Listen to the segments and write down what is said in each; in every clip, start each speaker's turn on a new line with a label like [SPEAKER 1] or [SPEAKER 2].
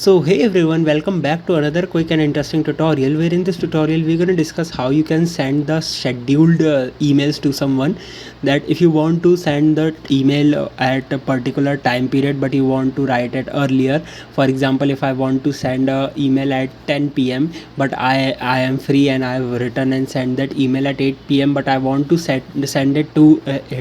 [SPEAKER 1] So hey everyone, welcome back to another quick and interesting tutorial, where in this tutorial we're going to discuss how you can send the scheduled emails to someone. That if you want to send the email at a particular time period but you want to write it earlier. For example, if I want to send a email at 10 p.m. but I am free and I have written and send that email at 8 p.m. but I want to send it to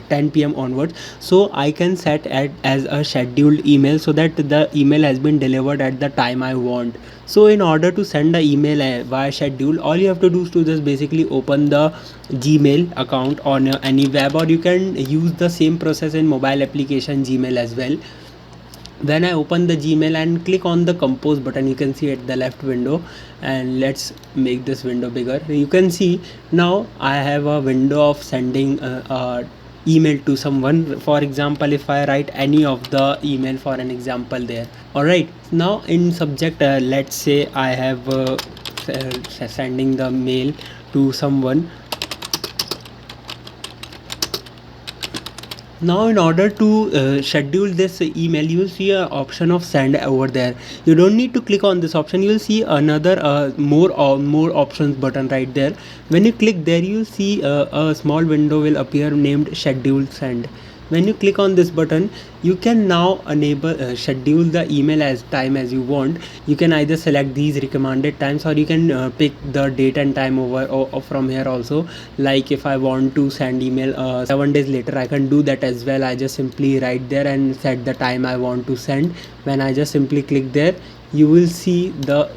[SPEAKER 1] 10 p.m. onwards, so I can set it as a scheduled email so that the email has been delivered at the time I want. So in order to send the email via schedule, all you have to do is to just basically open the Gmail account on any web, or you can use the same process in mobile application Gmail as well. When I open the Gmail and click on the compose button, you can see at the left window, and let's make this window bigger. You can see now I have a window of sending email to someone. For example, if I write any of the email for an example there. All right, now in subject, let's say I have sending the mail to someone. Now in order to schedule this email, you will see an option of send over there. You don't need to click on this option. You will see another more options button right there. When you click there, you will see a small window will appear named schedule send. When you click on this button, you can now enable schedule the email as time as you want. You can either select these recommended times, or you can pick the date and time over or from here also. Like if I want to send email 7 days later, I can do that as well. I just simply write there and set the time I want to send. When I just simply click there, you will see the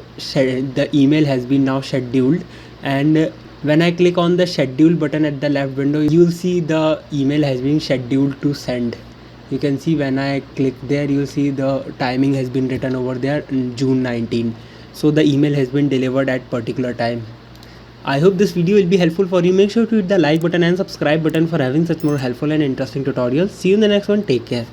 [SPEAKER 1] email has been now scheduled. And when I click on the schedule button at the left window, you will see the email has been scheduled to send. You can see when I click there, you will see the timing has been written over there in June 19. So the email has been delivered at particular time. I hope this video will be helpful for you. Make sure to hit the like button and subscribe button for having such more helpful and interesting tutorials. See you in the next one. Take care.